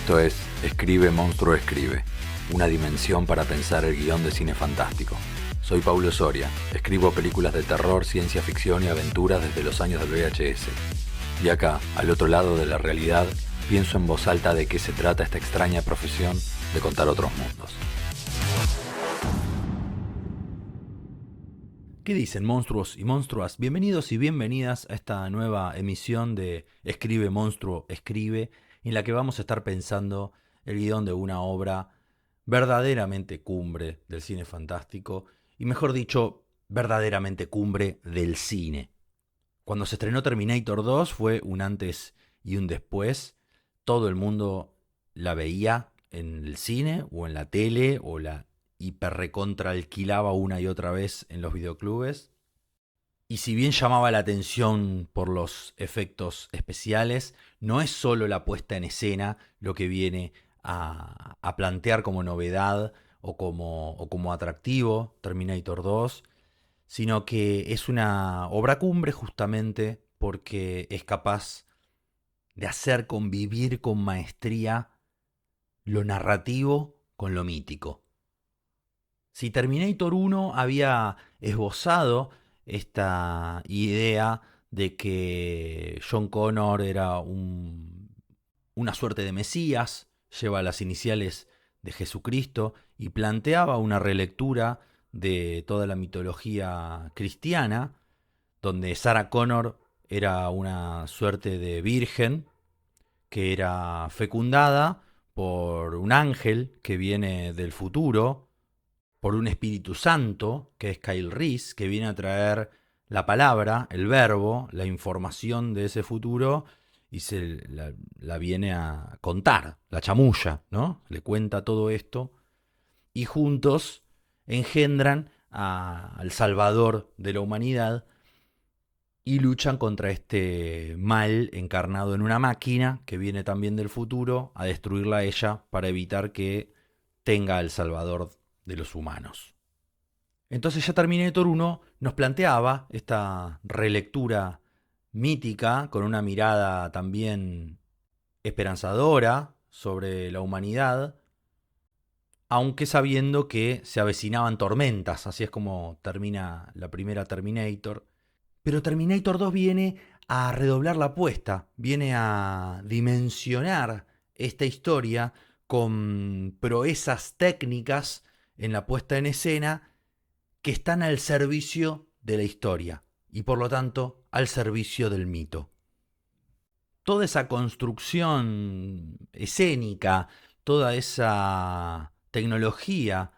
Esto es Escribe Monstruo Escribe, una dimensión para pensar el guión de cine fantástico. Soy Paulo Soria, escribo películas de terror, ciencia ficción y aventuras desde los años del VHS. Y acá, al otro lado de la realidad, pienso en voz alta de qué se trata esta extraña profesión de contar otros mundos. ¿Qué dicen, monstruos y monstruas? Bienvenidos y bienvenidas a esta nueva emisión de Escribe Monstruo Escribe, en la que vamos a estar pensando el guión de una obra verdaderamente cumbre del cine fantástico, y mejor dicho, verdaderamente cumbre del cine. Cuando se estrenó Terminator 2 fue un antes y un después. Todo el mundo la veía en el cine o en la tele o la hiperrecontra alquilaba una y otra vez en los videoclubes. Y si bien llamaba la atención por los efectos especiales, no es solo la puesta en escena lo que viene a plantear como novedad o como atractivo Terminator 2, sino que es una obra cumbre justamente porque es capaz de hacer convivir con maestría lo narrativo con lo mítico. Si Terminator 1 había esbozado esta idea de que John Connor era una suerte de Mesías, lleva las iniciales de Jesucristo y planteaba una relectura de toda la mitología cristiana, donde Sarah Connor era una suerte de virgen que era fecundada por un ángel que viene del futuro, por un Espíritu Santo, que es Kyle Reese, que viene a traer la palabra, el verbo, la información de ese futuro y la viene a contar, la chamulla, ¿no? Le cuenta todo esto y juntos engendran al Salvador de la humanidad y luchan contra este mal encarnado en una máquina que viene también del futuro a destruirla a ella para evitar que tenga al Salvador de los humanos. Entonces ya Terminator 1 nos planteaba esta relectura mítica con una mirada también esperanzadora sobre la humanidad, aunque sabiendo que se avecinaban tormentas, así es como termina la primera Terminator. Pero Terminator 2 viene a redoblar la apuesta, viene a dimensionar esta historia con proezas técnicas en la puesta en escena que están al servicio de la historia y por lo tanto al servicio del mito. Toda esa construcción escénica, toda esa tecnología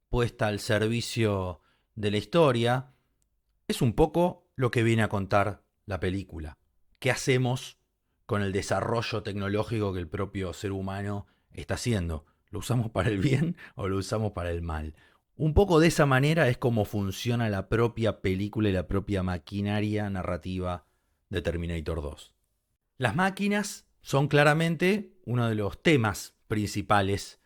puesta al servicio de la historia es un poco lo que viene a contar la película. ¿Qué hacemos con el desarrollo tecnológico que el propio ser humano está haciendo? ¿Lo usamos para el bien o lo usamos para el mal? Un poco de esa manera es como funciona la propia película y la propia maquinaria narrativa de Terminator 2. Las máquinas son claramente uno de los temas principales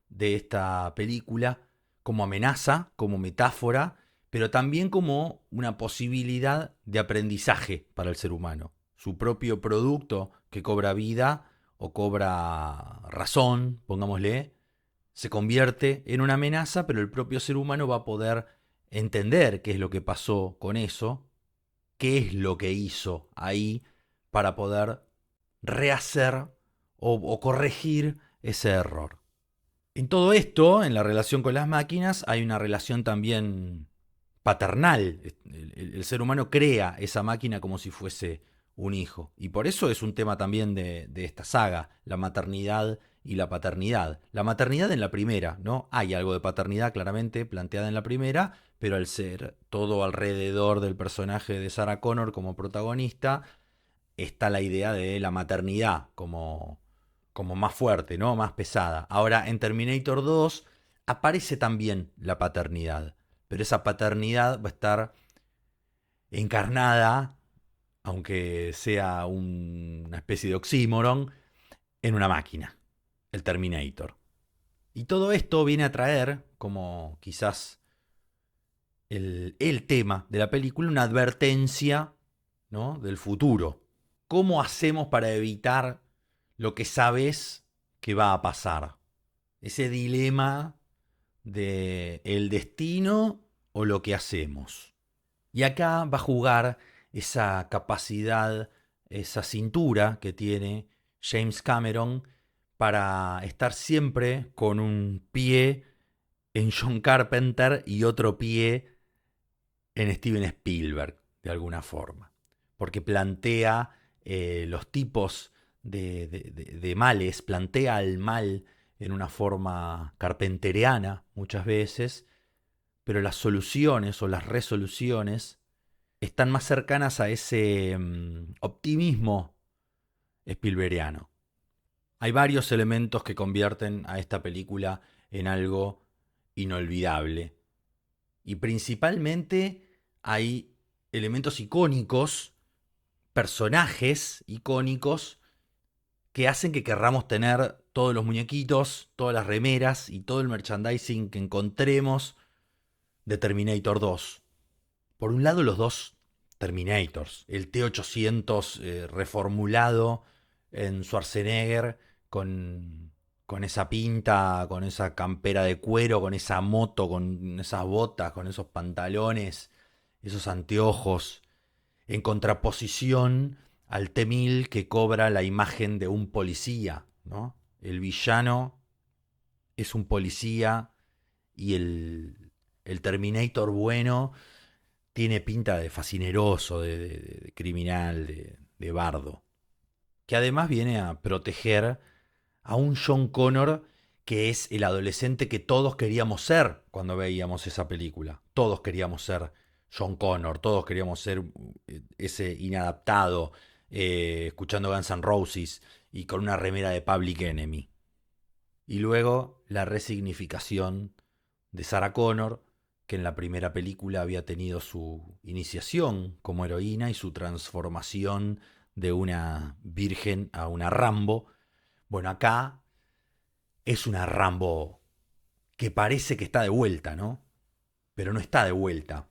de esta película, como amenaza, como metáfora, pero también como una posibilidad de aprendizaje para el ser humano. Su propio producto que cobra vida o cobra razón, pongámosle, se convierte en una amenaza, pero el propio ser humano va a poder entender qué es lo que pasó con eso, qué es lo que hizo ahí para poder rehacer o corregir ese error. En todo esto, en la relación con las máquinas, hay una relación también paternal. El ser humano crea esa máquina como si fuese un hijo. Y por eso es un tema también de esta saga, la maternidad y la paternidad. La maternidad en la primera, ¿no? Hay algo de paternidad claramente planteada en la primera, pero al ser todo alrededor del personaje de Sarah Connor como protagonista, está la idea de la maternidad como más fuerte, ¿no? Más pesada. Ahora, en Terminator 2 aparece también la paternidad, pero esa paternidad va a estar encarnada, aunque sea una especie de oxímoron, en una máquina, el Terminator. Y todo esto viene a traer, como quizás el tema de la película, una advertencia, ¿no? Del futuro. ¿Cómo hacemos para evitar lo que sabes que va a pasar. Ese dilema de el destino o lo que hacemos. Y acá va a jugar esa capacidad, esa cintura que tiene James Cameron para estar siempre con un pie en John Carpenter y otro pie en Steven Spielberg, de alguna forma. Porque plantea los tipos de males, plantea el mal en una forma carpenteriana muchas veces, pero las soluciones o las resoluciones están más cercanas a ese optimismo Spielbergiano. Hay varios elementos que convierten a esta película en algo inolvidable. Y principalmente hay elementos icónicos, personajes icónicos, que hacen que querramos tener todos los muñequitos, todas las remeras y todo el merchandising que encontremos de Terminator 2. Por un lado, los dos Terminators. El T-800 reformulado en Schwarzenegger con esa pinta, con esa campera de cuero, con esa moto, con esas botas, con esos pantalones, esos anteojos, en contraposición al T-1000 que cobra la imagen de un policía, ¿no? El villano es un policía y el Terminator bueno tiene pinta de fascineroso, de criminal, de bardo. Que además viene a proteger a un John Connor que es el adolescente que todos queríamos ser cuando veíamos esa película. Todos queríamos ser John Connor, todos queríamos ser ese inadaptado, escuchando Guns N' Roses y con una remera de Public Enemy. Y luego la resignificación de Sarah Connor, que en la primera película había tenido su iniciación como heroína y su transformación de una virgen a una Rambo. Bueno, acá es una Rambo que parece que está de vuelta, ¿no? Pero no está de vuelta.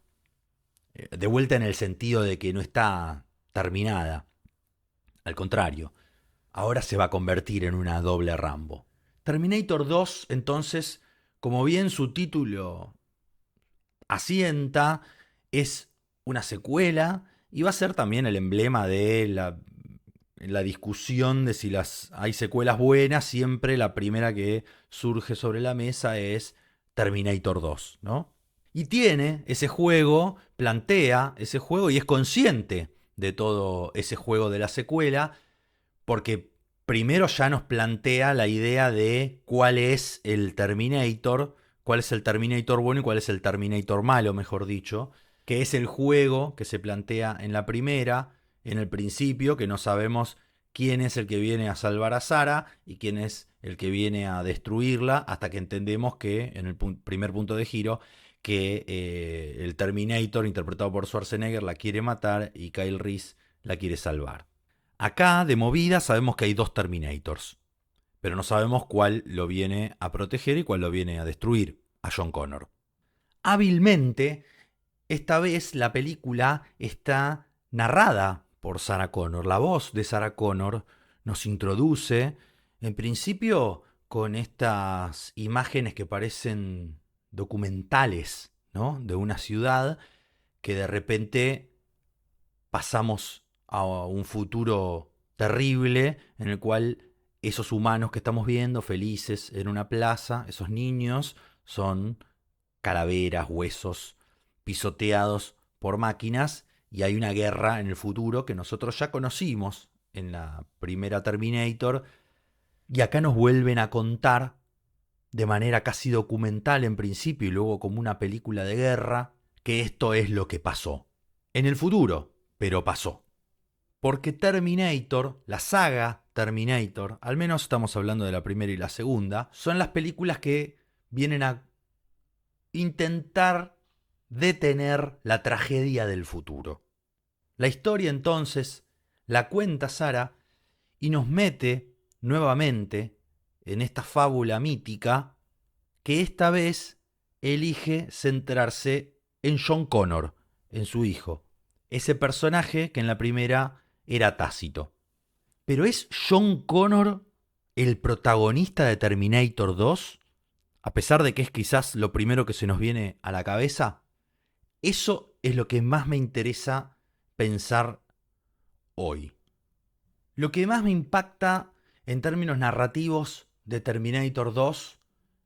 De vuelta en el sentido de que no está terminada. Al contrario, ahora se va a convertir en una doble Rambo. Terminator 2, entonces, como bien su título asienta, es una secuela y va a ser también el emblema de la discusión de si hay secuelas buenas. Siempre la primera que surge sobre la mesa es Terminator 2, ¿no? Y tiene ese juego, plantea ese juego y es consciente de todo ese juego de la secuela, porque primero ya nos plantea la idea de cuál es el Terminator, cuál es el Terminator bueno y cuál es el Terminator malo, mejor dicho, que es el juego que se plantea en la primera, en el principio, que no sabemos quién es el que viene a salvar a Sarah y quién es el que viene a destruirla, hasta que entendemos que, en el primer punto de giro, que el Terminator, interpretado por Schwarzenegger, la quiere matar y Kyle Reese la quiere salvar. Acá, de movida, sabemos que hay dos Terminators, pero no sabemos cuál lo viene a proteger y cuál lo viene a destruir, a John Connor. Hábilmente, esta vez la película está narrada por Sarah Connor. La voz de Sarah Connor nos introduce, en principio, con estas imágenes que parecen documentales, ¿no? De una ciudad que de repente pasamos a un futuro terrible en el cual esos humanos que estamos viendo felices en una plaza, esos niños, son calaveras, huesos, pisoteados por máquinas, y hay una guerra en el futuro que nosotros ya conocimos en la primera Terminator, y acá nos vuelven a contar de manera casi documental en principio y luego como una película de guerra, que esto es lo que pasó. En el futuro, pero pasó. Porque Terminator, la saga Terminator, al menos estamos hablando de la primera y la segunda, son las películas que vienen a intentar detener la tragedia del futuro. La historia entonces la cuenta Sarah y nos mete nuevamente en esta fábula mítica que esta vez elige centrarse en John Connor, en su hijo, ese personaje que en la primera era Tácito. Pero ¿es John Connor el protagonista de Terminator 2, a pesar de que es quizás lo primero que se nos viene a la cabeza, eso es lo que más me interesa pensar hoy. Lo que más me impacta en términos narrativos de Terminator 2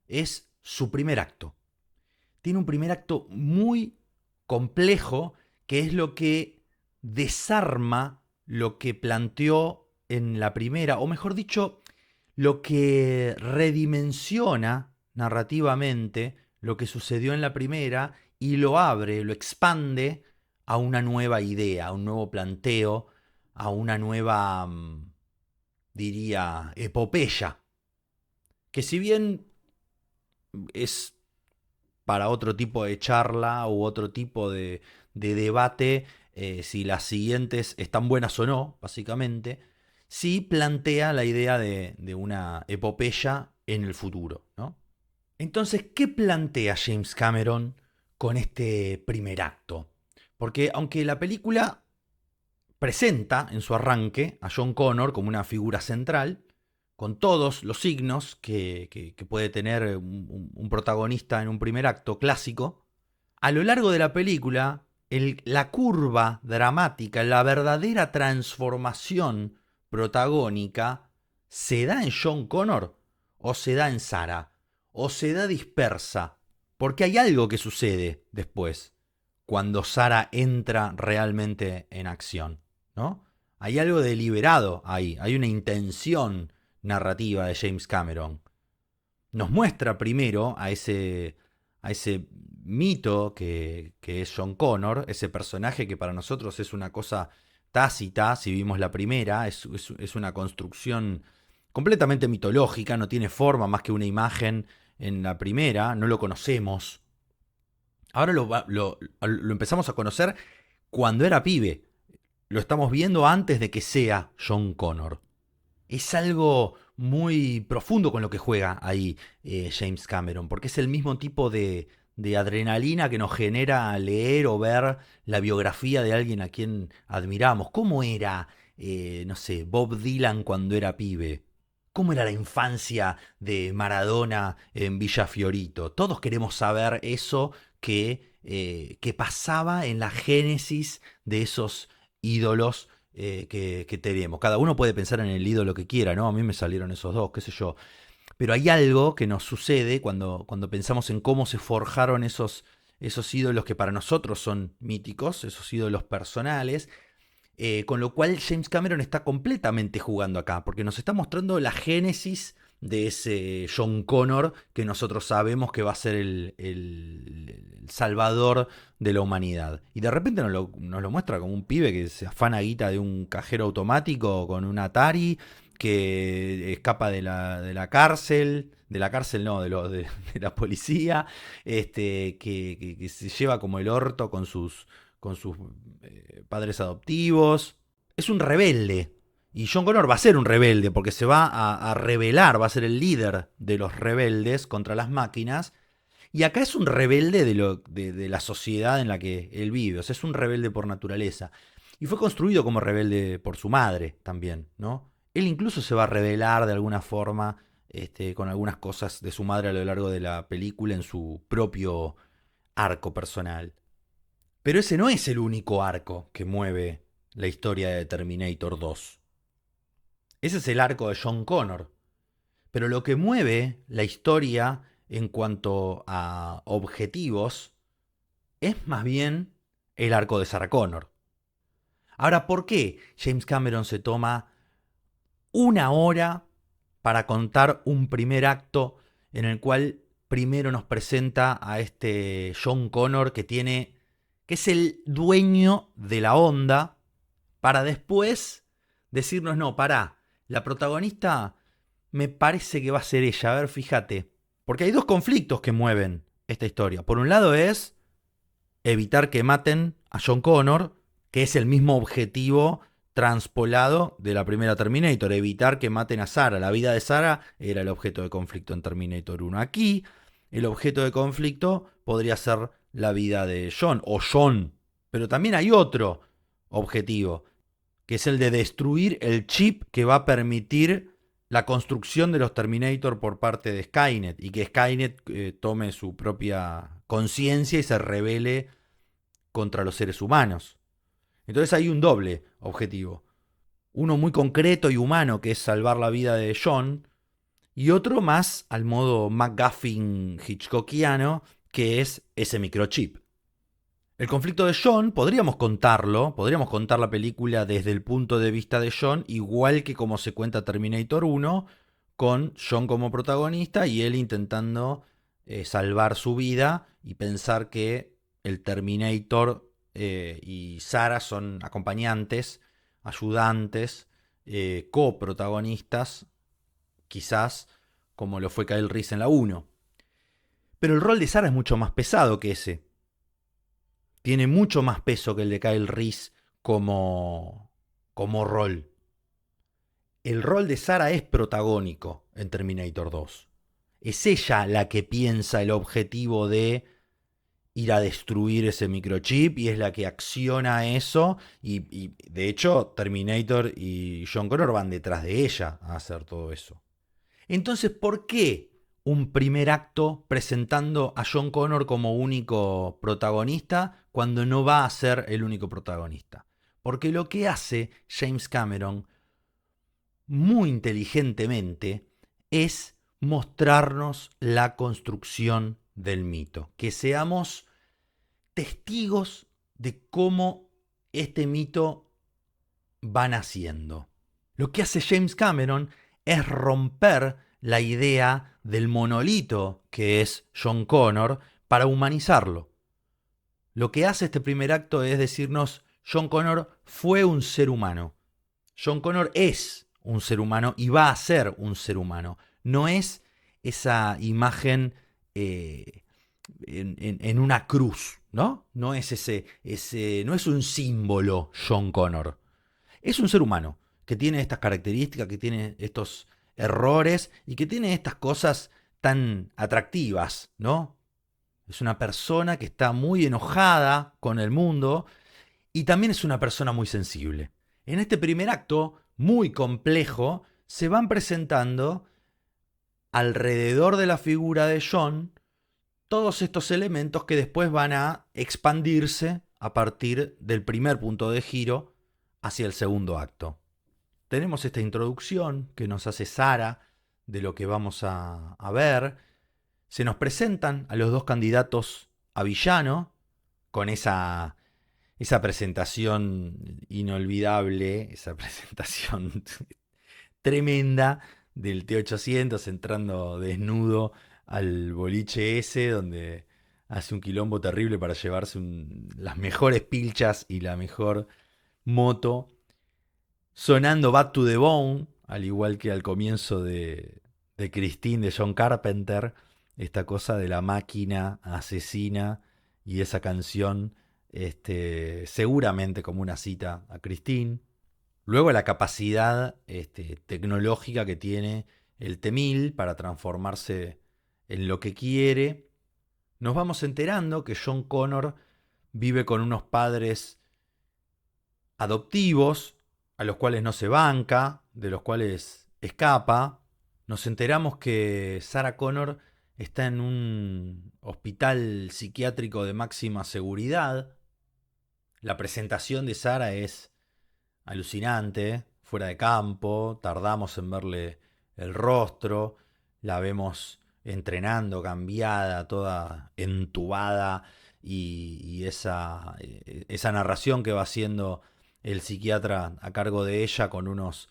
es su primer acto. Tiene un primer acto muy complejo que es lo que desarma lo que planteó en la primera, o mejor dicho, lo que redimensiona narrativamente lo que sucedió en la primera y lo abre, lo expande a una nueva idea, a un nuevo planteo, a una nueva, diría, epopeya, que si bien es para otro tipo de charla u otro tipo de debate, si las siguientes están buenas o no, básicamente, sí plantea la idea de una epopeya en el futuro, ¿no? Entonces, ¿qué plantea James Cameron con este primer acto? Porque aunque la película presenta en su arranque a John Connor como una figura central, con todos los signos que puede tener un protagonista en un primer acto clásico, a lo largo de la película, la curva dramática, la verdadera transformación protagónica, se da en John Connor o se da en Sarah o se da dispersa, porque hay algo que sucede después, cuando Sarah entra realmente en acción, ¿no? Hay algo deliberado ahí, hay una intención narrativa de James Cameron. Nos muestra primero a ese mito que es John Connor, ese personaje que para nosotros es una cosa tácita, si vimos la primera, es una construcción completamente mitológica, no tiene forma más que una imagen en la primera, no lo conocemos. Ahora lo empezamos a conocer cuando era pibe, lo estamos viendo antes de que sea John Connor. Es algo muy profundo con lo que juega ahí James Cameron, porque es el mismo tipo de adrenalina que nos genera leer o ver la biografía de alguien a quien admiramos. ¿Cómo era, no sé, Bob Dylan cuando era pibe? ¿Cómo era la infancia de Maradona en Villa Fiorito? Todos queremos saber eso que pasaba en la génesis de esos ídolos que tenemos. Cada uno puede pensar en el ídolo que quiera, ¿no? A mí me salieron esos dos, qué sé yo. Pero hay algo que nos sucede cuando pensamos en cómo se forjaron esos ídolos que para nosotros son míticos, esos ídolos personales, con lo cual James Cameron está completamente jugando acá, porque nos está mostrando la génesis de ese John Connor que nosotros sabemos que va a ser el salvador de la humanidad. Y de repente nos lo muestra como un pibe que se afana guita de un cajero automático con un Atari, que escapa de la cárcel no, de la policía, que se lleva como el orto con sus padres adoptivos. Es un rebelde. Y John Connor va a ser un rebelde porque se va a rebelar, va a ser el líder de los rebeldes contra las máquinas. Y acá es un rebelde de la sociedad en la que él vive, o sea, es un rebelde por naturaleza. Y fue construido como rebelde por su madre también, ¿no? Él incluso se va a rebelar de alguna forma con algunas cosas de su madre a lo largo de la película en su propio arco personal. Pero ese no es el único arco que mueve la historia de Terminator 2. Ese es el arco de John Connor. Pero lo que mueve la historia en cuanto a objetivos es más bien el arco de Sarah Connor. Ahora, ¿por qué James Cameron se toma una hora para contar un primer acto en el cual primero nos presenta a este John Connor que es el dueño de la onda, para después decirnos, no, pará, la protagonista me parece que va a ser ella, a ver, fíjate, porque hay dos conflictos que mueven esta historia. Por un lado es evitar que maten a John Connor, que es el mismo objetivo transpolado de la primera Terminator, evitar que maten a Sarah. La vida de Sarah era el objeto de conflicto en Terminator 1. Aquí el objeto de conflicto podría ser la vida de John o John, pero también hay otro objetivo, que es el de destruir el chip que va a permitir la construcción de los Terminator por parte de Skynet y que Skynet tome su propia conciencia y se rebele contra los seres humanos. Entonces hay un doble objetivo. Uno muy concreto y humano, que es salvar la vida de John, y otro más al modo MacGuffin hitchcockiano, que es ese microchip. El conflicto de John, podríamos contar la película desde el punto de vista de John, igual que como se cuenta Terminator 1, con John como protagonista y él intentando salvar su vida y pensar que el Terminator y Sarah son acompañantes, ayudantes, coprotagonistas, quizás como lo fue Kyle Reese en la 1. Pero el rol de Sarah es mucho más pesado que ese. Tiene mucho más peso que el de Kyle Reese como rol. El rol de Sarah es protagónico en Terminator 2. Es ella la que piensa el objetivo de ir a destruir ese microchip y es la que acciona eso y de hecho Terminator y John Connor van detrás de ella a hacer todo eso. Entonces, ¿por qué un primer acto presentando a John Connor como único protagonista cuando no va a ser el único protagonista? Porque lo que hace James Cameron muy inteligentemente es mostrarnos la construcción del mito, que seamos testigos de cómo este mito va naciendo. Lo que hace James Cameron es romper la idea del monolito que es John Connor para humanizarlo. Lo que hace este primer acto es decirnos, John Connor fue un ser humano. John Connor es un ser humano y va a ser un ser humano. No es esa imagen en una cruz, ¿no? No es no es un símbolo John Connor. Es un ser humano que tiene estas características, que tiene estos errores y que tiene estas cosas tan atractivas, ¿no? Es una persona que está muy enojada con el mundo y también es una persona muy sensible. En este primer acto, muy complejo, se van presentando alrededor de la figura de John todos estos elementos que después van a expandirse a partir del primer punto de giro hacia el segundo acto. Tenemos esta introducción que nos hace Sarah de lo que vamos a ver. Se nos presentan a los dos candidatos a villano con esa presentación inolvidable, esa presentación tremenda del T-800 entrando desnudo al boliche ese, donde hace un quilombo terrible para llevarse las mejores pilchas y la mejor moto, sonando Back to the Bone, al igual que al comienzo de Christine de John Carpenter, esta cosa de la máquina asesina y esa canción, seguramente como una cita a Christine. Luego la capacidad tecnológica que tiene el T-1000 para transformarse en lo que quiere. Nos vamos enterando que John Connor vive con unos padres adoptivos, a los cuales no se banca, de los cuales escapa. Nos enteramos que Sarah Connor está en un hospital psiquiátrico de máxima seguridad. La presentación de Sarah es alucinante, fuera de campo, tardamos en verle el rostro, la vemos entrenando, cambiada, toda entubada y esa narración que va haciendo el psiquiatra a cargo de ella con unos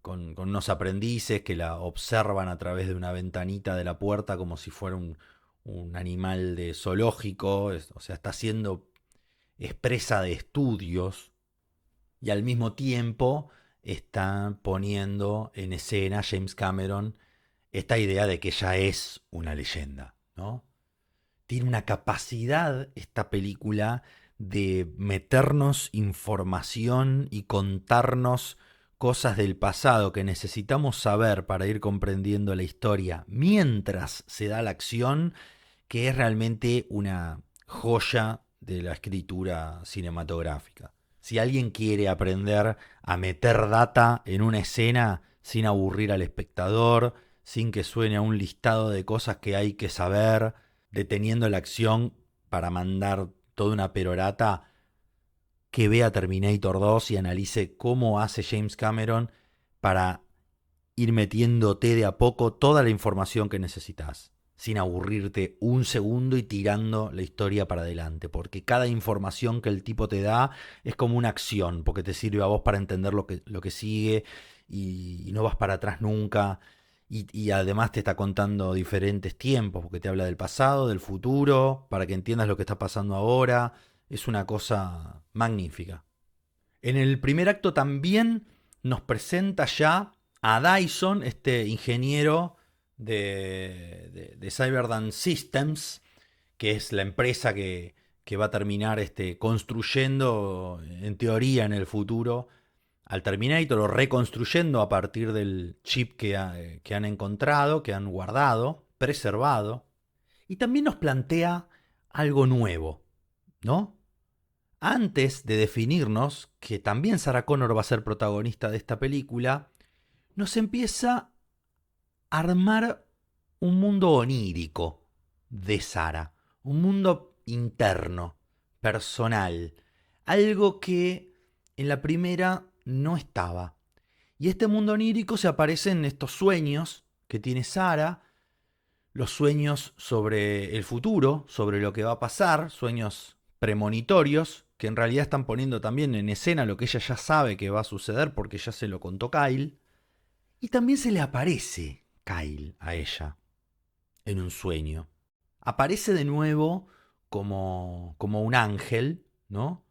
con unos aprendices que la observan a través de una ventanita de la puerta como si fuera un animal de zoológico, o sea, está siendo expresa de estudios y al mismo tiempo está poniendo en escena James Cameron esta idea de que ella es una leyenda, ¿no? Tiene una capacidad esta película de meternos información y contarnos cosas del pasado que necesitamos saber para ir comprendiendo la historia mientras se da la acción, que es realmente una joya de la escritura cinematográfica. Si alguien quiere aprender a meter data en una escena, sin aburrir al espectador, sin que suene a un listado de cosas que hay que saber, deteniendo la acción para mandar toda una perorata, que vea Terminator 2 y analice cómo hace James Cameron para ir metiéndote de a poco toda la información que necesitas, sin aburrirte un segundo y tirando la historia para adelante, porque cada información que el tipo te da es como una acción, porque te sirve a vos para entender lo que sigue y no vas para atrás nunca. Y además te está contando diferentes tiempos, porque te habla del pasado, del futuro, para que entiendas lo que está pasando ahora. Es una cosa magnífica. En el primer acto también nos presenta ya a Dyson, este ingeniero de Cyberdyne Systems, que es la empresa que va a terminar construyendo, en teoría, en el futuro, al Terminator, o reconstruyendo a partir del chip que han encontrado, que han guardado, preservado. Y también nos plantea algo nuevo, ¿no? Antes de definirnos que también Sarah Connor va a ser protagonista de esta película, nos empieza a armar un mundo onírico de Sarah, un mundo interno, personal, algo que en la primera no estaba. Y este mundo onírico se aparece en estos sueños que tiene Sarah, los sueños sobre el futuro, sobre lo que va a pasar, sueños premonitorios, que en realidad están poniendo también en escena lo que ella ya sabe que va a suceder porque ya se lo contó Kyle. Y también se le aparece Kyle a ella en un sueño. Aparece de nuevo como un ángel, ¿no?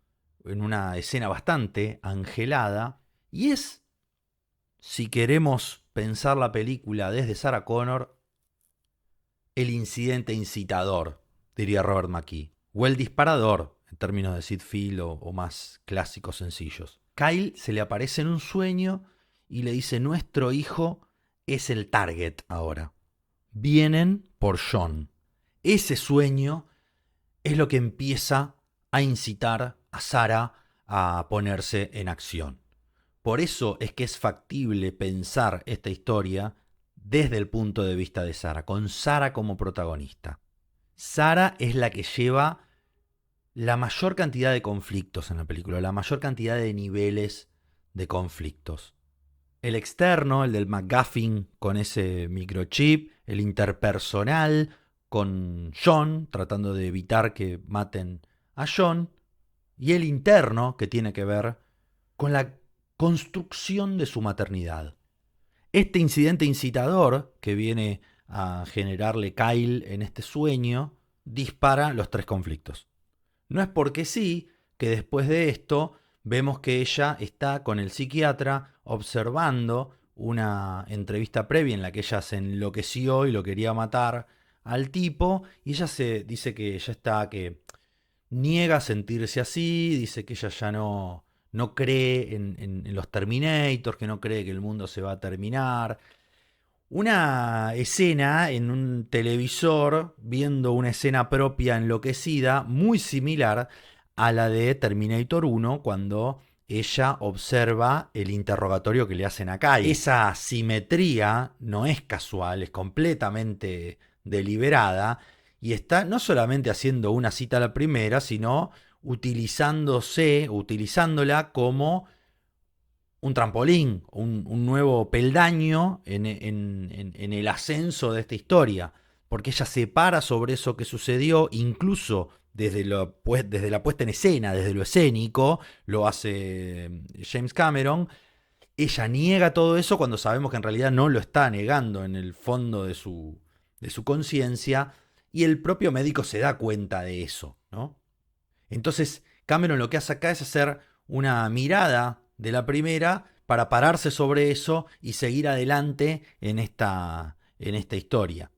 En una escena bastante angelada. Y es, si queremos pensar la película desde Sarah Connor, el incidente incitador, diría Robert McKee, o el disparador, en términos de Sid Field o más clásicos sencillos. Kyle se le aparece en un sueño y le dice: nuestro hijo es el target ahora. Vienen por John. Ese sueño es lo que empieza a incitar a Sarah a ponerse en acción. Por eso es que es factible pensar esta historia desde el punto de vista de Sarah, con Sarah como protagonista. Sarah es la que lleva la mayor cantidad de conflictos en la película, la mayor cantidad de niveles de conflictos. El externo, el del McGuffin con ese microchip, el interpersonal con John, tratando de evitar que maten a John, y el interno, que tiene que ver con la construcción de su maternidad. Este incidente incitador que viene a generarle Kyle en este sueño dispara los tres conflictos. No es porque sí que después de esto vemos que ella está con el psiquiatra observando una entrevista previa en la que ella se enloqueció y lo quería matar al tipo, y ella se dice que ya está, que niega sentirse así, dice que ella ya no cree en los Terminators, que no cree que el mundo se va a terminar. Una escena en un televisor, viendo una escena propia enloquecida, muy similar a la de Terminator 1, cuando ella observa el interrogatorio que le hacen a Kai. Esa simetría no es casual, es completamente deliberada, y está no solamente haciendo una cita a la primera, sino utilizándola como un trampolín, un nuevo peldaño en el ascenso de esta historia, porque ella se para sobre eso que sucedió, incluso desde la puesta en escena, desde lo escénico, lo hace James Cameron. Ella niega todo eso cuando sabemos que en realidad no lo está negando en el fondo de su conciencia, y el propio médico se da cuenta de eso, ¿no? Entonces Cameron lo que hace acá es hacer una mirada de la primera para pararse sobre eso y seguir adelante en esta historia.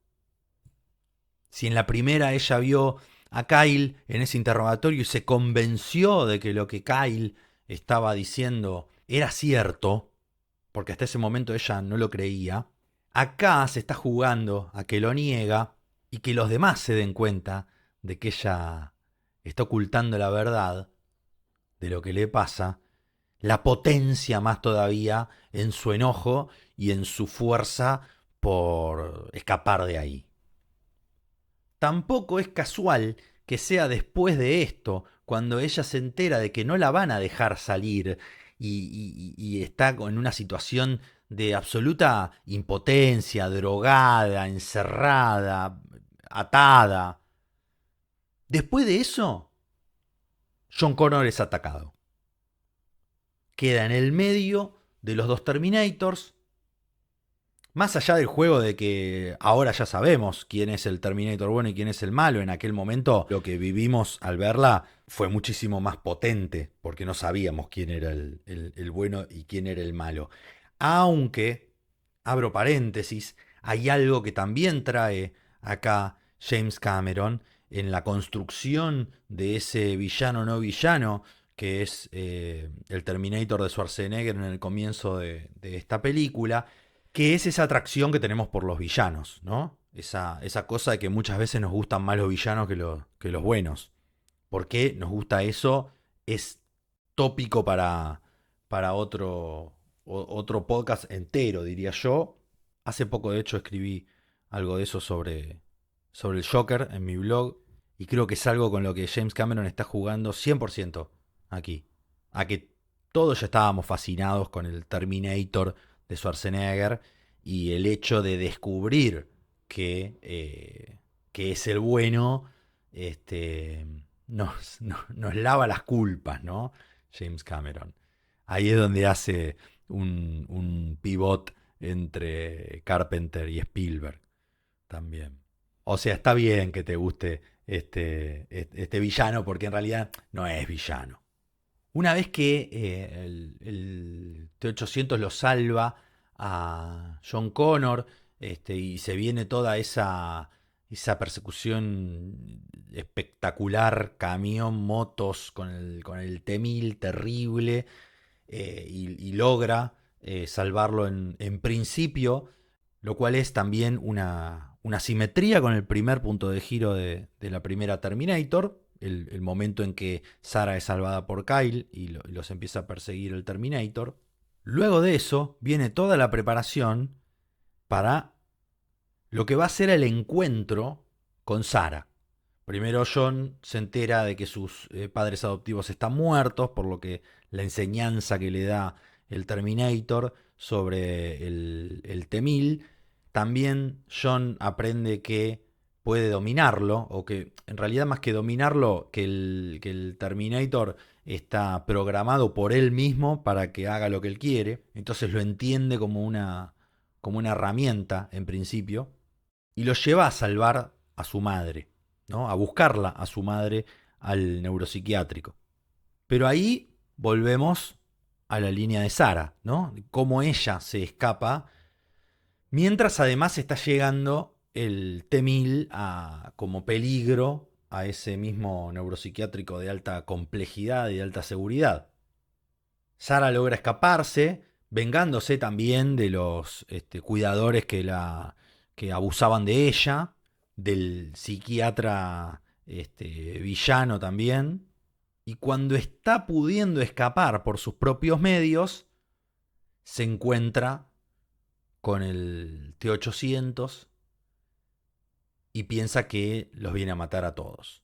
Si en la primera ella vio a Kyle en ese interrogatorio y se convenció de que lo que Kyle estaba diciendo era cierto, porque hasta ese momento ella no lo creía, acá se está jugando a que lo niega y que los demás se den cuenta de que ella está ocultando la verdad de lo que le pasa, la potencia más todavía en su enojo y en su fuerza por escapar de ahí. Tampoco es casual que sea después de esto, cuando ella se entera de que no la van a dejar salir y está en una situación de absoluta impotencia, drogada, encerrada, atada. Después de eso, John Connor es atacado. Queda en el medio de los dos Terminators. Más allá del juego de que ahora ya sabemos quién es el Terminator bueno y quién es el malo, en aquel momento lo que vivimos al verla fue muchísimo más potente, porque no sabíamos quién era el bueno y quién era el malo. Aunque, abro paréntesis, hay algo que también trae acá James Cameron en la construcción de ese villano no villano, que es el Terminator de Schwarzenegger en el comienzo de esta película, que es esa atracción que tenemos por los villanos, ¿no? Esa cosa de que muchas veces nos gustan más los villanos que los buenos. ¿Por qué nos gusta eso? Es tópico para otro podcast entero, diría yo. Hace poco, de hecho, escribí algo de eso sobre el Joker en mi blog y creo que es algo con lo que James Cameron está jugando 100% aquí. A que todos ya estábamos fascinados con el Terminator de Schwarzenegger y el hecho de descubrir que es el bueno, este, nos lava las culpas, ¿no? James Cameron. Ahí es donde hace un pivot entre Carpenter y Spielberg también. O sea, está bien que te guste este villano porque en realidad no es villano. Una vez que el T-800 lo salva a John Connor y se viene toda esa persecución espectacular, camión, motos con el T-1000 terrible, y logra salvarlo en principio, lo cual es también una simetría con el primer punto de giro de la primera Terminator, el momento en que Sarah es salvada por Kyle y los empieza a perseguir el Terminator. Luego de eso viene toda la preparación para lo que va a ser el encuentro con Sarah. Primero John se entera de que sus padres adoptivos están muertos, por lo que la enseñanza que le da el Terminator sobre el T-1000. También John aprende que puede dominarlo, o que en realidad más que dominarlo, que el Terminator está programado por él mismo para que haga lo que él quiere. Entonces lo entiende como una herramienta en principio y lo lleva a salvar a su madre, ¿no? A buscarla a su madre al neuropsiquiátrico. Pero ahí volvemos a la línea de Sarah, ¿no? Cómo ella se escapa, mientras además está llegando el T-1000 como peligro a ese mismo neuropsiquiátrico de alta complejidad y de alta seguridad. Sarah logra escaparse, vengándose también de los cuidadores que abusaban de ella, del psiquiatra villano también. Y cuando está pudiendo escapar por sus propios medios, se encuentra con el T-800 y piensa que los viene a matar a todos.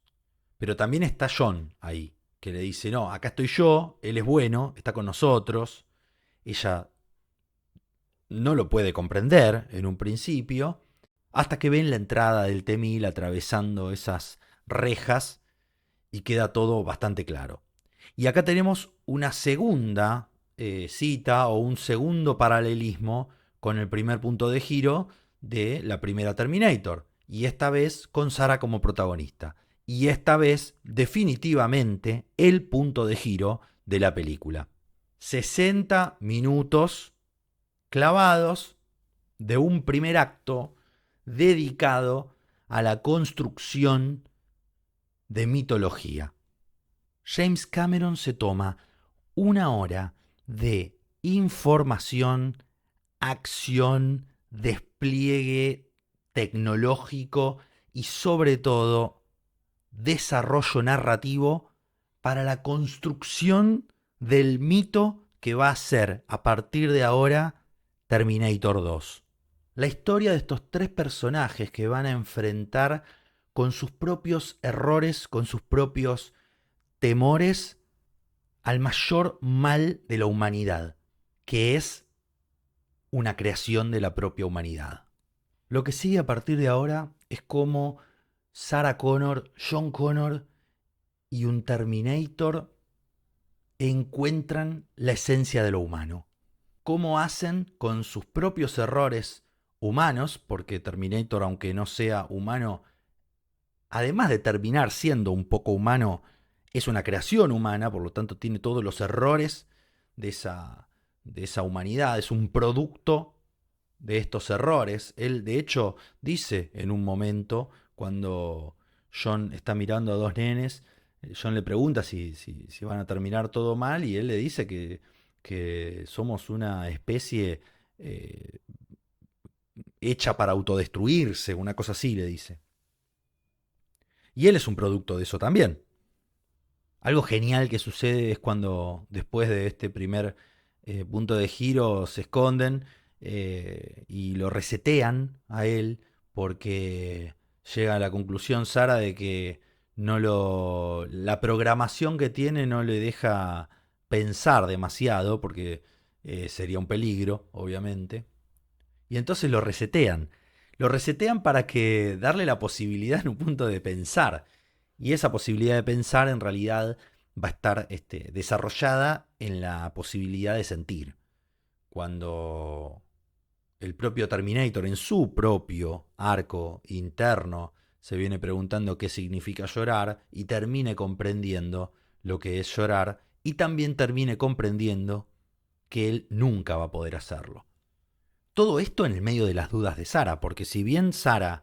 Pero también está John ahí, que le dice, no, acá estoy yo, él es bueno, está con nosotros. Ella no lo puede comprender en un principio, hasta que ven la entrada del T-1000 atravesando esas rejas y queda todo bastante claro. Y acá tenemos una segunda cita o un segundo paralelismo con el primer punto de giro de la primera Terminator, y esta vez con Sarah como protagonista. Y esta vez definitivamente el punto de giro de la película. 60 minutos clavados de un primer acto dedicado a la construcción de mitología. James Cameron se toma una hora de información, acción, despliegue tecnológico y sobre todo desarrollo narrativo para la construcción del mito que va a ser, a partir de ahora, Terminator 2. La historia de estos tres personajes que van a enfrentar con sus propios errores, con sus propios temores, al mayor mal de la humanidad, que es una creación de la propia humanidad. Lo que sigue a partir de ahora es cómo Sarah Connor, John Connor y un Terminator encuentran la esencia de lo humano. Cómo hacen con sus propios errores humanos, porque Terminator, aunque no sea humano, además de terminar siendo un poco humano, es una creación humana, por lo tanto tiene todos los errores de esa humanidad, es un producto de estos errores. Él, de hecho, dice en un momento, cuando John está mirando a dos nenes, John le pregunta si van a terminar todo mal y él le dice que somos una especie hecha para autodestruirse, una cosa así le dice. Y él es un producto de eso también. Algo genial que sucede es cuando después de este primer punto de giro se esconden y lo resetean a él porque llega a la conclusión Sara de que la programación que tiene no le deja pensar demasiado porque sería un peligro, obviamente. Y entonces lo resetean. Lo resetean para que darle la posibilidad en un punto de pensar. Y esa posibilidad de pensar en realidad va a estar desarrollada en la posibilidad de sentir. Cuando el propio Terminator en su propio arco interno se viene preguntando qué significa llorar y termine comprendiendo lo que es llorar y también termine comprendiendo que él nunca va a poder hacerlo. Todo esto en el medio de las dudas de Sarah, porque si bien Sarah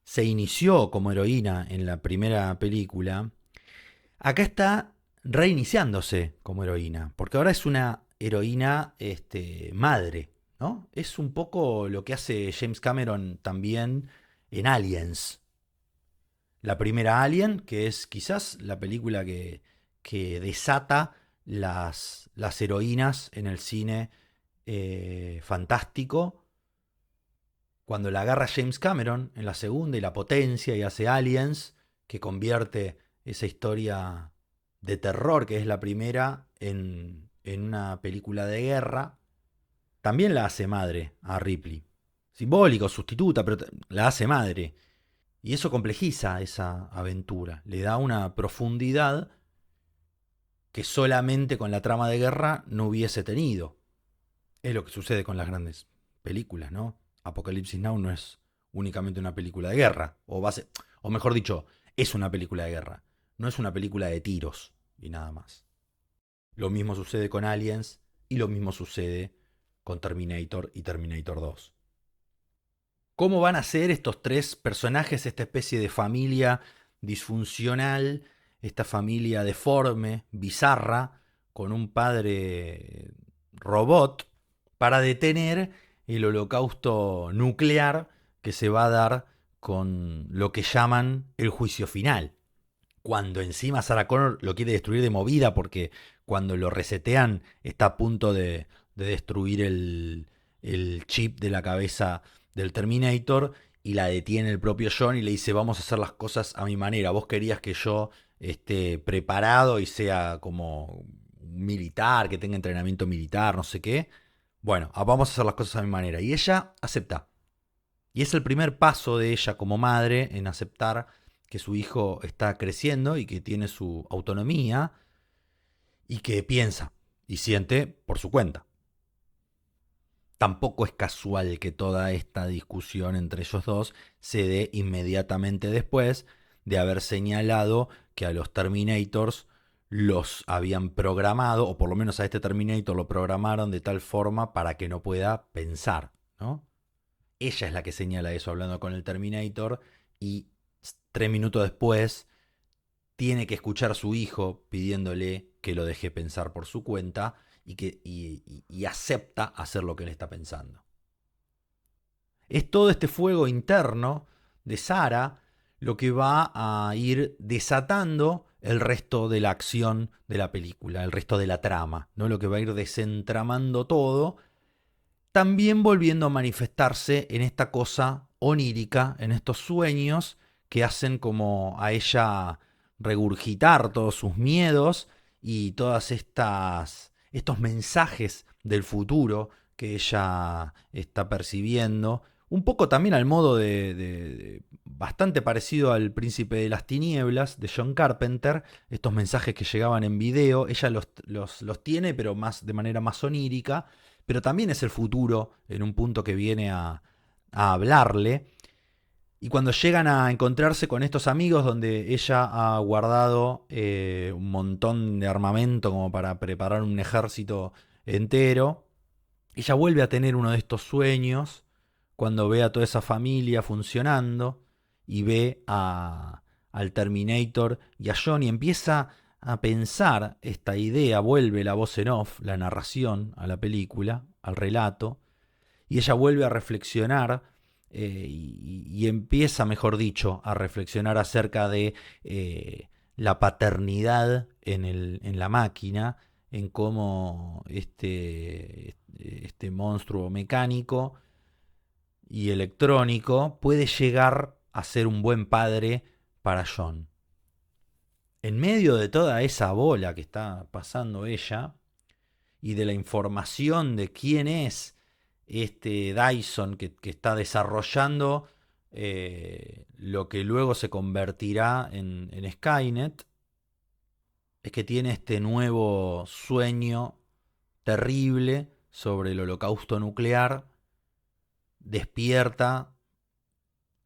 se inició como heroína en la primera película, acá está reiniciándose como heroína, porque ahora es una heroína madre, ¿no? Es un poco lo que hace James Cameron también en Aliens. La primera Alien, que es quizás la película que desata las heroínas en el cine fantástico, cuando la agarra James Cameron en la segunda y la potencia y hace Aliens, que convierte esa historia de terror que es la primera en una película de guerra, también la hace madre a Ripley. Simbólico, sustituta, pero la hace madre. Y eso complejiza esa aventura, le da una profundidad que solamente con la trama de guerra no hubiese tenido. Es lo que sucede con las grandes películas, ¿no? Apocalipsis Now no es únicamente una película de guerra, o mejor dicho, es una película de guerra, no es una película de tiros y nada más. Lo mismo sucede con Aliens y lo mismo sucede con Terminator y Terminator 2. ¿Cómo van a ser estos tres personajes, esta especie de familia disfuncional, esta familia deforme, bizarra, con un padre robot, para detener el holocausto nuclear que se va a dar con lo que llaman el juicio final? Cuando encima Sarah Connor lo quiere destruir de movida porque cuando lo resetean está a punto de destruir el chip de la cabeza del Terminator y la detiene el propio John y le dice vamos a hacer las cosas a mi manera. Vos querías que yo esté preparado y sea como un militar, que tenga entrenamiento militar, no sé qué. Bueno, vamos a hacer las cosas a mi manera. Y ella acepta. Y es el primer paso de ella como madre en aceptar que su hijo está creciendo y que tiene su autonomía y que piensa y siente por su cuenta. Tampoco es casual que toda esta discusión entre ellos dos se dé inmediatamente después de haber señalado que a los Terminators los habían programado, o por lo menos a este Terminator lo programaron de tal forma para que no pueda pensar, ¿no? Ella es la que señala eso hablando con el Terminator y 3 minutos después tiene que escuchar a su hijo pidiéndole que lo deje pensar por su cuenta y acepta hacer lo que él está pensando. Es todo este fuego interno de Sarah lo que va a ir desatando el resto de la acción de la película, el resto de la trama, ¿no? Lo que va a ir desentramando todo, también volviendo a manifestarse en esta cosa onírica, en estos sueños que hacen como a ella regurgitar todos sus miedos y todas estos mensajes del futuro que ella está percibiendo. Un poco también al modo bastante parecido al Príncipe de las Tinieblas de John Carpenter, estos mensajes que llegaban en video, ella los tiene, pero más de manera más onírica, pero también es el futuro en un punto que viene a hablarle. Y cuando llegan a encontrarse con estos amigos donde ella ha guardado un montón de armamento como para preparar un ejército entero, ella vuelve a tener uno de estos sueños cuando ve a toda esa familia funcionando y ve al Terminator y a John y empieza a pensar esta idea, vuelve la voz en off, la narración a la película, al relato, y ella vuelve a reflexionar y empieza, mejor dicho, a reflexionar acerca de la paternidad en la máquina, en cómo este monstruo mecánico y electrónico puede llegar a ser un buen padre para John. En medio de toda esa bola que está pasando ella y de la información de quién es este Dyson que está desarrollando lo que luego se convertirá en Skynet, es que tiene este nuevo sueño terrible sobre el holocausto nuclear, despierta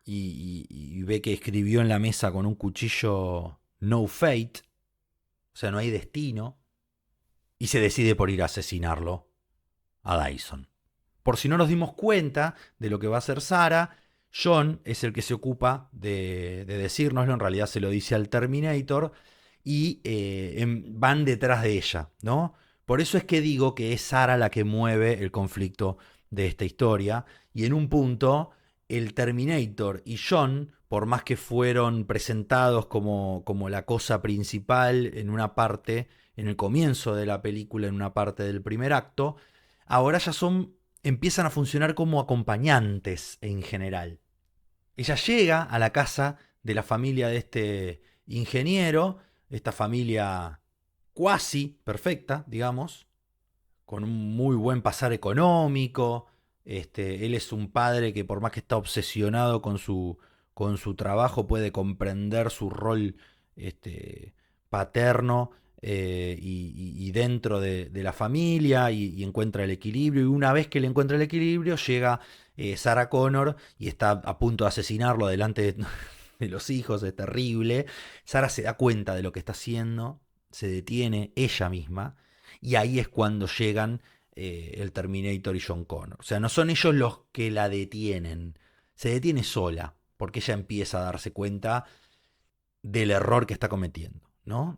y ve que escribió en la mesa con un cuchillo No Fate, o sea, no hay destino, y se decide por ir a asesinarlo a Dyson. Por si no nos dimos cuenta de lo que va a hacer Sarah, John es el que se ocupa de decírnoslo, en realidad se lo dice al Terminator, y van detrás de ella, ¿no? Por eso es que digo que es Sarah la que mueve el conflicto de esta historia, y en un punto el Terminator y John, por más que fueron presentados como la cosa principal en una parte, en el comienzo de la película, en una parte del primer acto, ahora ya empiezan a funcionar como acompañantes en general. Ella llega a la casa de la familia de este ingeniero, esta familia cuasi perfecta, digamos, con un muy buen pasar económico. Él es un padre que por más que está obsesionado con su trabajo, puede comprender su rol paterno y dentro de la familia y encuentra el equilibrio. Y una vez que le encuentra el equilibrio, llega Sarah Connor y está a punto de asesinarlo delante de los hijos, es terrible. Sarah se da cuenta de lo que está haciendo, se detiene ella misma y ahí es cuando llegan el Terminator y John Connor. O sea, no son ellos los que la detienen, se detiene sola, porque ella empieza a darse cuenta del error que está cometiendo, ¿no?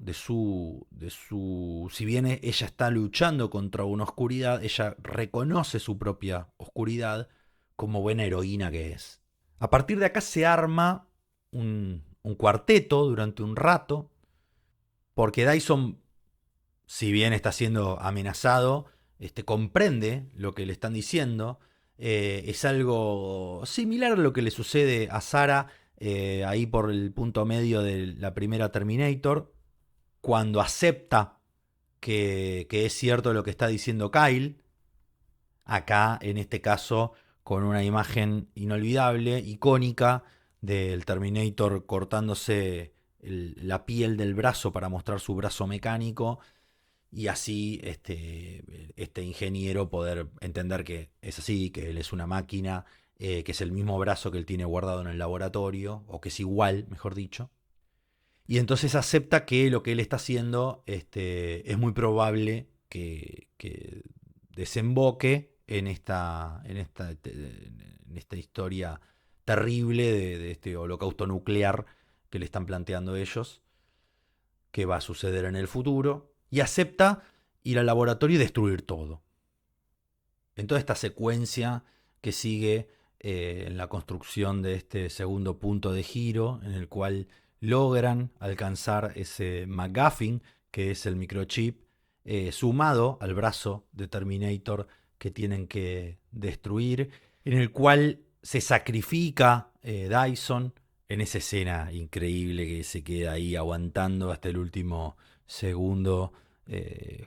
Si bien ella está luchando contra una oscuridad, ella reconoce su propia oscuridad como buena heroína que es. A partir de acá se arma un cuarteto durante un rato, porque Dyson, si bien está siendo amenazado, comprende lo que le están diciendo. Es algo similar a lo que le sucede a Sarah ahí por el punto medio de la primera Terminator, cuando acepta que es cierto lo que está diciendo Kyle. Acá, en este caso, con una imagen inolvidable, icónica, del Terminator cortándose la piel del brazo para mostrar su brazo mecánico y así este ingeniero poder entender que es así, que él es una máquina, que es el mismo brazo que él tiene guardado en el laboratorio, o que es igual, mejor dicho. Y entonces acepta que lo que él está haciendo es muy probable que desemboque en esta historia terrible de este holocausto nuclear que le están planteando ellos, que va a suceder en el futuro, y acepta ir al laboratorio y destruir todo. En toda esta secuencia que sigue en la construcción de este segundo punto de giro, en el cual logran alcanzar ese MacGuffin, que es el microchip, sumado al brazo de Terminator que tienen que destruir, en el cual se sacrifica Dyson en esa escena increíble que se queda ahí aguantando hasta el último segundo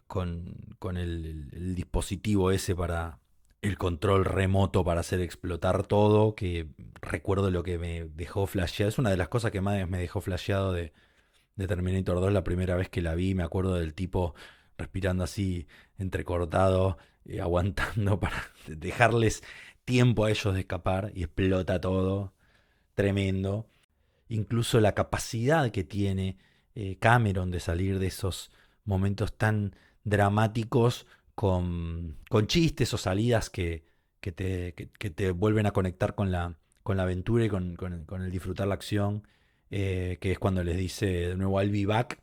con el dispositivo ese para el control remoto para hacer explotar todo, que recuerdo lo que me dejó flasheado. Es una de las cosas que más me dejó flasheado de Terminator 2 la primera vez que la vi. Me acuerdo del tipo respirando así entrecortado, aguantando para dejarles tiempo a ellos de escapar y explota todo. Tremendo. Incluso la capacidad que tiene Cameron de salir de esos momentos tan dramáticos con chistes o salidas que te vuelven a conectar con la aventura y con el disfrutar la acción, que es cuando les dice de nuevo I'll be back,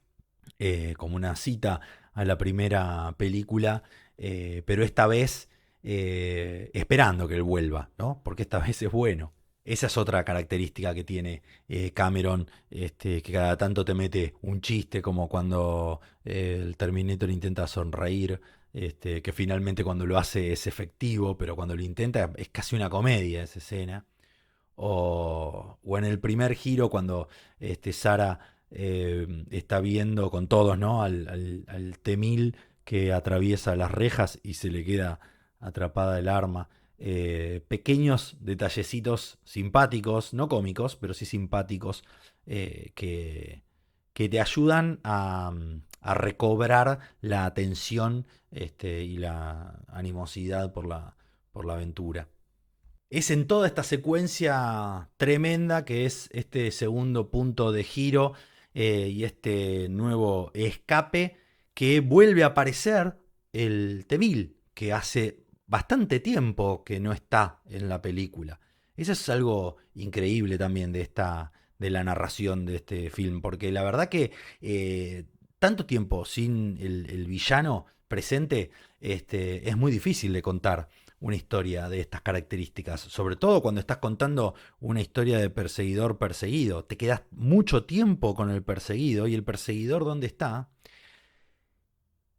como una cita a la primera película, pero esta vez esperando que él vuelva, ¿no? Porque esta vez es bueno. Esa es otra característica que tiene Cameron, que cada tanto te mete un chiste, como cuando el Terminator intenta sonreír, que finalmente cuando lo hace es efectivo, pero cuando lo intenta es casi una comedia esa escena. O en el primer giro, cuando Sarah está viendo con todos, ¿no? Al T-1000 que atraviesa las rejas y se le queda atrapada el arma. Pequeños detallecitos simpáticos, no cómicos, pero sí simpáticos, que te ayudan a recobrar la atención y la animosidad por la aventura. Es en toda esta secuencia tremenda que es este segundo punto de giro y este nuevo escape que vuelve a aparecer el T-1000, que hace bastante tiempo que no está en la película. Eso es algo increíble también de la narración de este film, porque la verdad que tanto tiempo sin el villano presente es muy difícil de contar una historia de estas características, sobre todo cuando estás contando una historia de perseguidor perseguido. Te quedas mucho tiempo con el perseguido y el perseguidor ¿dónde está?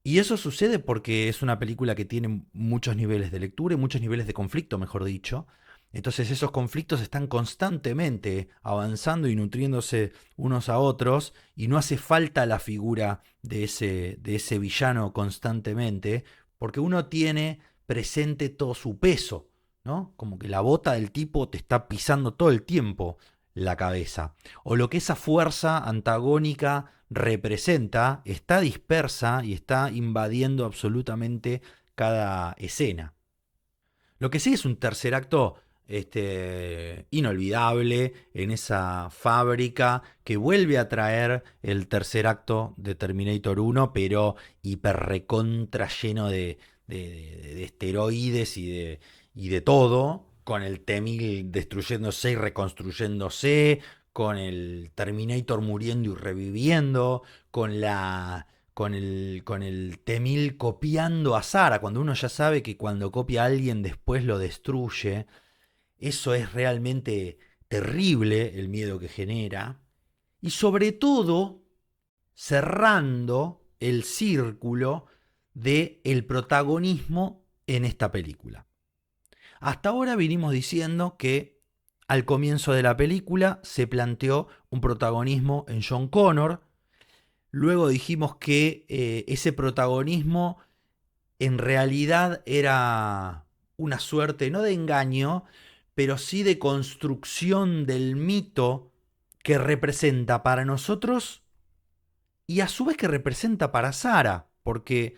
Y eso sucede porque es una película que tiene muchos niveles de lectura y muchos niveles de conflicto, mejor dicho. Entonces esos conflictos están constantemente avanzando y nutriéndose unos a otros y no hace falta la figura de ese villano constantemente porque uno tiene presente todo su peso, ¿no? Como que la bota del tipo te está pisando todo el tiempo la cabeza. O lo que esa fuerza antagónica representa está dispersa y está invadiendo absolutamente cada escena. Lo que sí es un tercer acto inolvidable en esa fábrica que vuelve a traer el tercer acto de Terminator 1, pero hiper recontra lleno de esteroides y de todo, con el T-1000 destruyéndose y reconstruyéndose, con el Terminator muriendo y reviviendo, con el T-1000 copiando a Sarah, cuando uno ya sabe que cuando copia a alguien después lo destruye. Eso es realmente terrible, el miedo que genera. Y sobre todo, cerrando el círculo del protagonismo en esta película. Hasta ahora vinimos diciendo que al comienzo de la película se planteó un protagonismo en John Connor. Luego dijimos que ese protagonismo en realidad era una suerte, no de engaño, pero sí de construcción del mito que representa para nosotros y a su vez que representa para Sarah, porque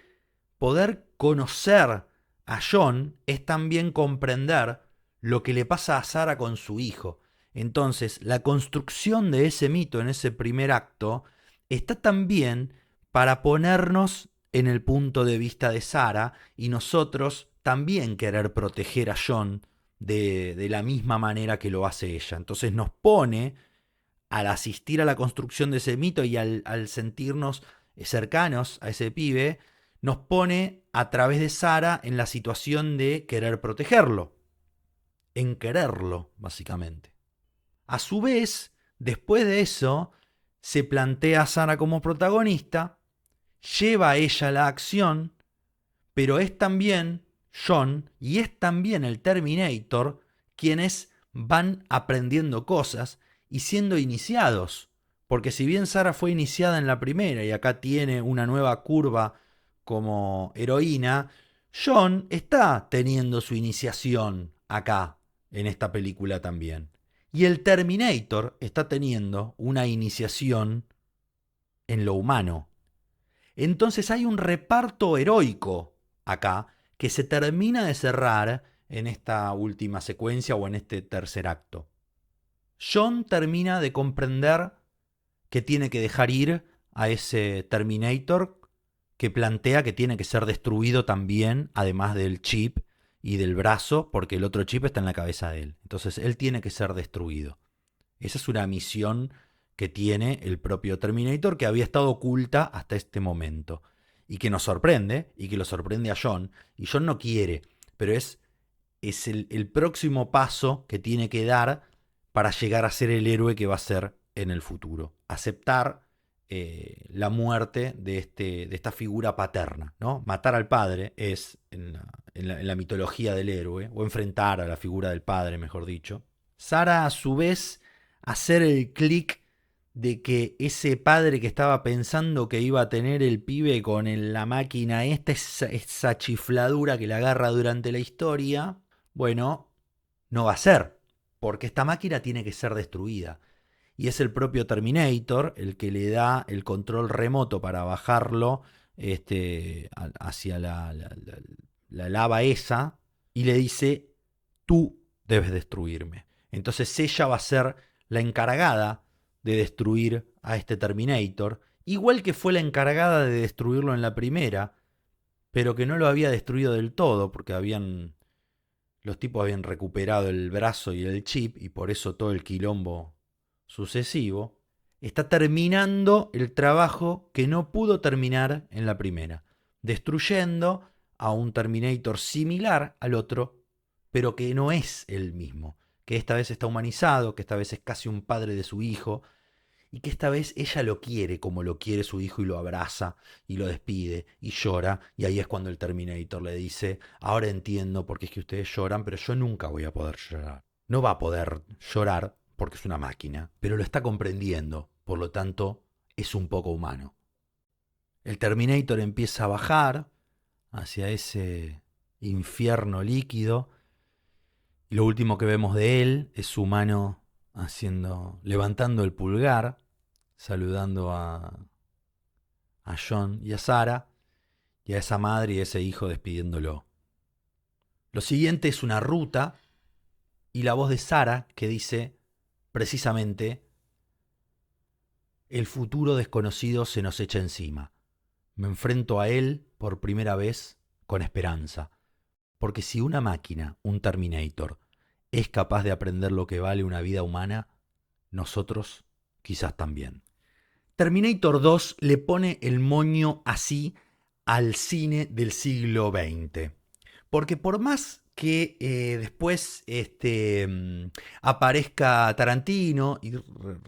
poder conocer a John es también comprender lo que le pasa a Sarah con su hijo. Entonces, la construcción de ese mito en ese primer acto está también para ponernos en el punto de vista de Sarah y nosotros también querer proteger a John de la misma manera que lo hace ella. Entonces nos pone, al asistir a la construcción de ese mito y al sentirnos cercanos a ese pibe, nos pone a través de Sarah en la situación de querer protegerlo, en quererlo, básicamente. A su vez, después de eso, se plantea a Sarah como protagonista, lleva a ella la acción, pero es también John y es también el Terminator quienes van aprendiendo cosas y siendo iniciados. Porque si bien Sarah fue iniciada en la primera y acá tiene una nueva curva como heroína, John está teniendo su iniciación acá, en esta película también. Y el Terminator está teniendo una iniciación en lo humano. Entonces hay un reparto heroico acá que se termina de cerrar en esta última secuencia o en este tercer acto. John termina de comprender que tiene que dejar ir a ese Terminator que plantea que tiene que ser destruido también, además del chip y del brazo, porque el otro chip está en la cabeza de él. Entonces él tiene que ser destruido. Esa es una misión que tiene el propio Terminator que había estado oculta hasta este momento. Y que nos sorprende, y que lo sorprende a John. Y John no quiere, pero es el próximo paso que tiene que dar para llegar a ser el héroe que va a ser en el futuro. Aceptar la muerte de esta figura paterna, ¿no? Matar al padre es, en la mitología del héroe, o enfrentar a la figura del padre, mejor dicho. Sarah, a su vez, hacer el clic de que ese padre que estaba pensando que iba a tener el pibe con la máquina esa chifladura que le agarra durante la historia, bueno, no va a ser, porque esta máquina tiene que ser destruida. Y es el propio Terminator el que le da el control remoto para bajarlo hacia la lava esa y le dice, tú debes destruirme. Entonces ella va a ser la encargada de destruir a este Terminator, igual que fue la encargada de destruirlo en la primera, pero que no lo había destruido del todo, porque los tipos habían recuperado el brazo y el chip, y por eso todo el quilombo sucesivo. Está terminando el trabajo que no pudo terminar en la primera, destruyendo a un Terminator similar al otro, pero que no es el mismo, que esta vez está humanizado, que esta vez es casi un padre de su hijo, y que esta vez ella lo quiere como lo quiere su hijo y lo abraza y lo despide y llora, y ahí es cuando el Terminator le dice, ahora entiendo por qué es que ustedes lloran, pero yo nunca voy a poder llorar. No va a poder llorar porque es una máquina, pero lo está comprendiendo, por lo tanto es un poco humano. El Terminator empieza a bajar hacia ese infierno líquido, y lo último que vemos de él es su mano levantando el pulgar, saludando a John y a Sarah, y a esa madre y a ese hijo despidiéndolo. Lo siguiente es una ruta y la voz de Sarah que dice precisamente, el futuro desconocido se nos echa encima. Me enfrento a él por primera vez con esperanza, porque si una máquina, un Terminator, es capaz de aprender lo que vale una vida humana, nosotros quizás también. Terminator 2 le pone el moño así al cine del siglo XX. Porque por más que después aparezca Tarantino y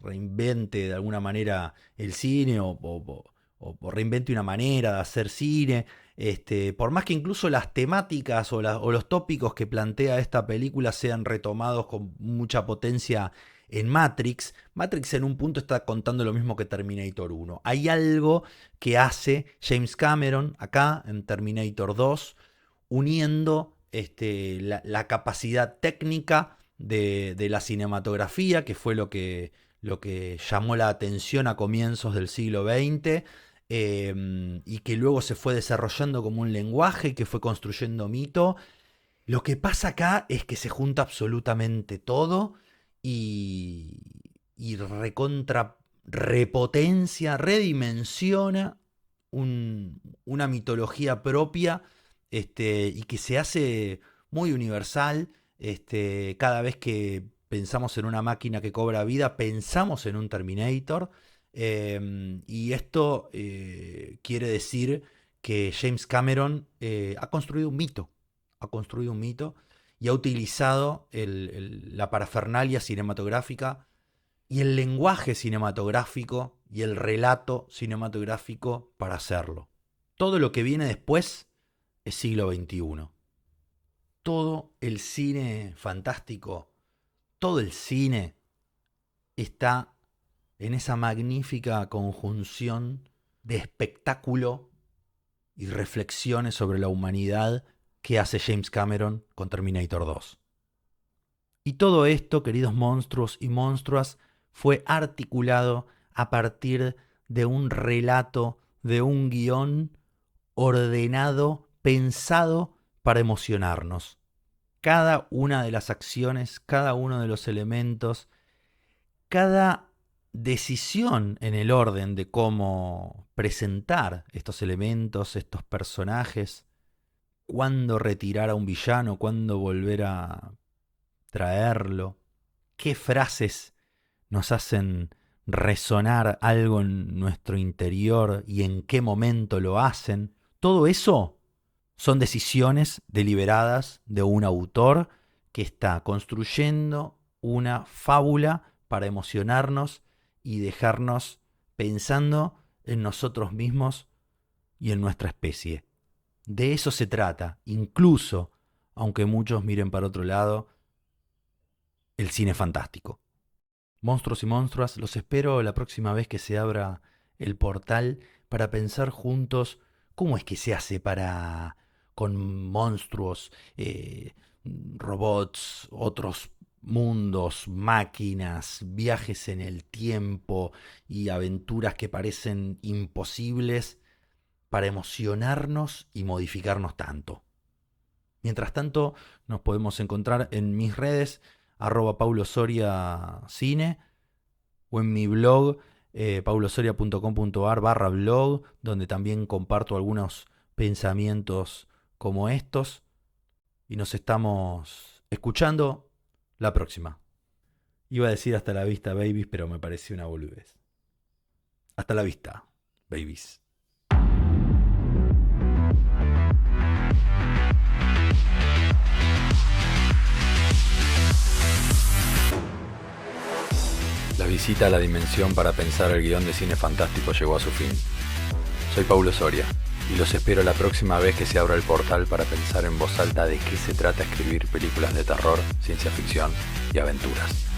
reinvente de alguna manera el cine o reinvente una manera de hacer cine, por más que incluso las temáticas o los tópicos que plantea esta película sean retomados con mucha potencia en Matrix, Matrix en un punto está contando lo mismo que Terminator 1. Hay algo que hace James Cameron acá en Terminator 2, uniendo la capacidad técnica de la cinematografía, que fue lo que llamó la atención a comienzos del siglo XX, y que luego se fue desarrollando como un lenguaje que fue construyendo mito. Lo que pasa acá es que se junta absolutamente todo y, y recontra repotencia, redimensiona una mitología propia, y que se hace muy universal. Cada vez que pensamos en una máquina que cobra vida, pensamos en un Terminator. Y esto quiere decir que James Cameron ha construido un mito. Ha construido un mito y ha utilizado la parafernalia cinematográfica y el lenguaje cinematográfico y el relato cinematográfico para hacerlo. Todo lo que viene después es siglo XXI. Todo el cine fantástico, todo el cine está en esa magnífica conjunción de espectáculo y reflexiones sobre la humanidad que hace James Cameron con Terminator 2. Y todo esto, queridos monstruos y monstruas, fue articulado a partir de un relato, de un guión ordenado, pensado para emocionarnos. Cada una de las acciones, cada uno de los elementos, cada decisión en el orden de cómo presentar estos elementos, estos personajes, cuándo retirar a un villano, cuándo volver a traerlo, qué frases nos hacen resonar algo en nuestro interior y en qué momento lo hacen. Todo eso son decisiones deliberadas de un autor que está construyendo una fábula para emocionarnos y dejarnos pensando en nosotros mismos y en nuestra especie. De eso se trata, incluso, aunque muchos miren para otro lado, el cine fantástico. Monstruos y monstruas, los espero la próxima vez que se abra el portal para pensar juntos cómo es que se hace para, con monstruos, robots, otros mundos, máquinas, viajes en el tiempo y aventuras que parecen imposibles para emocionarnos y modificarnos tanto. Mientras tanto, nos podemos encontrar en mis redes, @paulosoriacine, o en mi blog, paulosoria.com.ar/blog, donde también comparto algunos pensamientos como estos. Y nos estamos escuchando la próxima. Iba a decir hasta la vista, babies, pero me pareció una boludez. Hasta la vista, babies. La visita a la dimensión para pensar el guión de cine fantástico llegó a su fin. Soy Paulo Soria y los espero la próxima vez que se abra el portal para pensar en voz alta de qué se trata escribir películas de terror, ciencia ficción y aventuras.